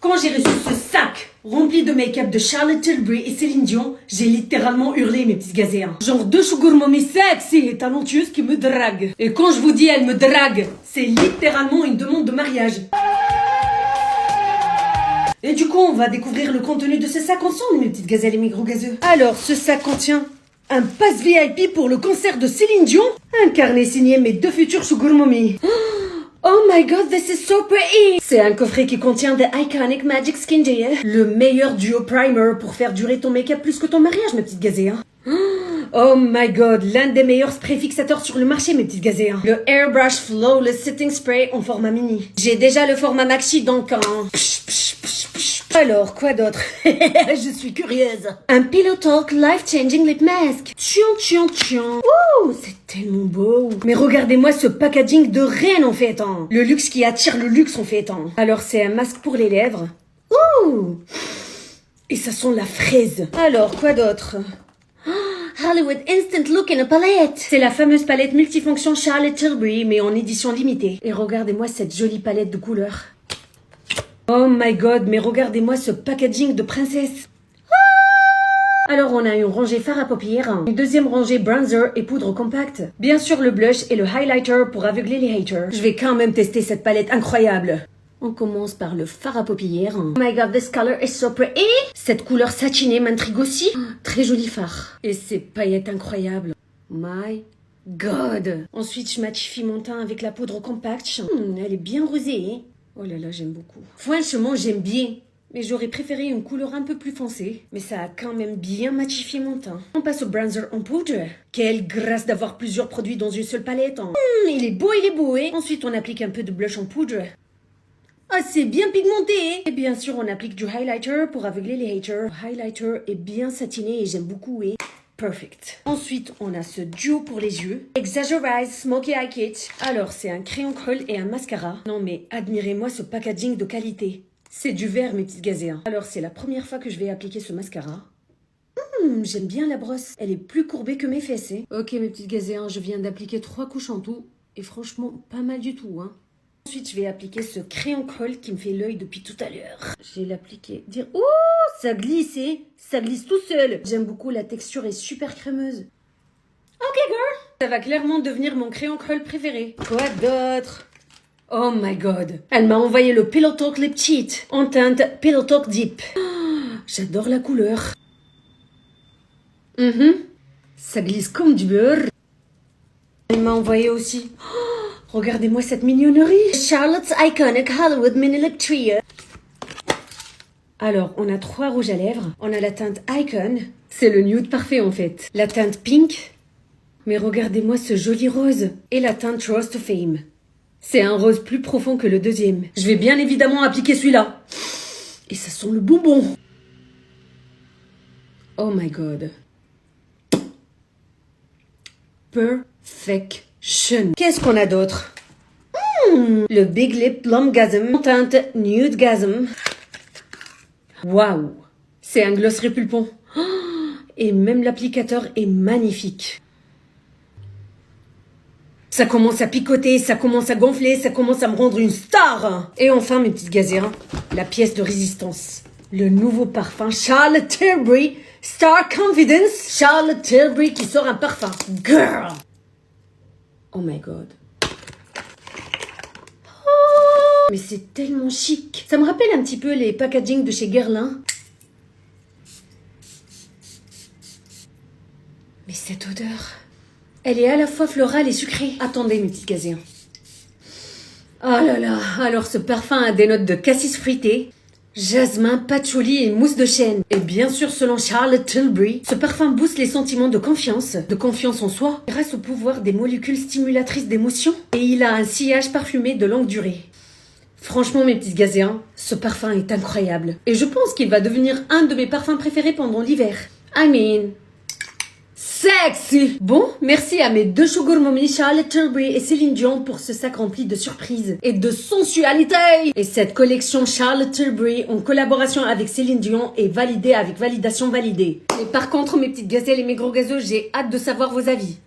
Quand j'ai reçu ce sac rempli de make-up de Charlotte Tilbury et Céline Dion, j'ai littéralement hurlé, mes petits gazéens. Genre deux sugar mommy sexy et talentueuses qui me draguent. Et quand je vous dis elle me drague, c'est littéralement une demande de mariage. Et du coup, on va découvrir le contenu de ce sac ensemble, mes petites gazelles et mes gros gazeux. Alors, ce sac contient un pass VIP pour le concert de Céline Dion, un carnet signé mes deux futurs sugar mommy. Oh my god, this is so pretty! C'est un coffret qui contient The Iconic Magic Skin Gel, le meilleur duo primer pour faire durer ton make-up plus que ton mariage, mes petites gazéens. Oh my god, l'un des meilleurs sprays fixateurs sur le marché, mes petites gazéens. Le Airbrush Flawless Setting Spray en format mini. J'ai déjà le format maxi, donc Alors, quoi d'autre? Je suis curieuse. Un Pillow Talk Life Changing Lip Mask. Tiens. Ouh, c'est tellement beau. Mais regardez-moi ce packaging de reine en fait. Hein. Le luxe qui attire le luxe en fait. Hein. Alors, c'est un masque pour les lèvres. Ouh. Et ça sent la fraise. Alors, quoi d'autre? Hollywood Instant Look in a Palette. C'est la fameuse palette multifonction Charlotte Tilbury, mais en édition limitée. Et regardez-moi cette jolie palette de couleurs. Oh my god, mais regardez-moi ce packaging de princesse. Alors on a une rangée fard à paupières, une deuxième rangée bronzer et poudre compacte. Bien sûr le blush et le highlighter pour aveugler les haters. Je vais quand même tester cette palette incroyable. On commence par le fard à paupières. Oh my god, this color is so pretty. Cette couleur satinée m'intrigue aussi. Très joli fard. Et ces paillettes incroyables. My god. Ensuite je matifie mon teint avec la poudre compacte. Elle est bien rosée. Oh là là, j'aime beaucoup. Franchement, j'aime bien. Mais j'aurais préféré une couleur un peu plus foncée. Mais ça a quand même bien matifié mon teint. On passe au bronzer en poudre. Quelle grâce d'avoir plusieurs produits dans une seule palette. Hein. Il est beau, hein. Ensuite, on applique un peu de blush en poudre. Ah, c'est bien pigmenté. Et bien sûr, on applique du highlighter pour aveugler les haters. Le highlighter est bien satiné et j'aime beaucoup, Perfect. Ensuite, on a ce duo pour les yeux. Exaggerize Smoky Eye Kit. Alors, c'est un crayon crawl et un mascara. Non mais, admirez-moi ce packaging de qualité. C'est du verre, mes petites gazéens. Alors, c'est la première fois que je vais appliquer ce mascara. J'aime bien la brosse. Elle est plus courbée que mes fesses. Ok, mes petites gazéens, je viens d'appliquer 3 couches en tout. Et franchement, pas mal du tout, Ensuite, je vais appliquer ce crayon crawl qui me fait l'œil depuis tout à l'heure. Je vais l'appliquer. Ouh, ça glisse, Ça glisse tout seul. J'aime beaucoup, la texture est super crémeuse. Ok, girl. Ça va clairement devenir mon crayon crawl préféré. Quoi d'autre? Oh my god. Elle m'a envoyé le Pillow Talk Lip Cheat en teinte Pillow Talk Deep. J'adore la couleur. Ça glisse comme du beurre. Elle m'a envoyé aussi... Regardez-moi cette mignonnerie. Charlotte's Iconic Hollywood Mini Lip Trio. Alors, on a 3 rouges à lèvres. On a la teinte Icon. C'est le nude parfait en fait. La teinte Pink. Mais regardez-moi ce joli rose. Et la teinte Rose to Fame. C'est un rose plus profond que le deuxième. Je vais bien évidemment appliquer celui-là. Et ça sent le bonbon. Oh my god. Perfection. Qu'est-ce qu'on a d'autre? Le Big Lip Plumgasm teinte Nudegasm. Waouh, c'est un gloss répulpant. Et même l'applicateur est magnifique. Ça commence à picoter, ça commence à gonfler, ça commence à me rendre une star. Et enfin, mes petites gazéens, la pièce de résistance. Le nouveau parfum Charlotte Tilbury Star Confidence. Charlotte Tilbury qui sort un parfum. Girl. Oh my god. Oh, mais c'est tellement chic. Ça me rappelle un petit peu les packaging de chez Guerlain. Mais cette odeur, elle est à la fois florale et sucrée. Attendez, mes petits gazéens. Oh là là, alors ce parfum a des notes de cassis fruité, jasmin, patchouli et mousse de chêne. Et bien sûr, selon Charlotte Tilbury, ce parfum booste les sentiments de confiance en soi, grâce au pouvoir des molécules stimulatrices d'émotion. Et il a un sillage parfumé de longue durée. Franchement, mes petites gazéens, ce parfum est incroyable. Et je pense qu'il va devenir un de mes parfums préférés pendant l'hiver. I mean... sexy! Bon, merci à mes deux sugar mommy Charlotte Tilbury et Céline Dion pour ce sac rempli de surprises et de sensualité. Et cette collection Charlotte Tilbury en collaboration avec Céline Dion est validée avec validation validée. Et par contre, mes petites gazelles et mes gros gazeux, j'ai hâte de savoir vos avis.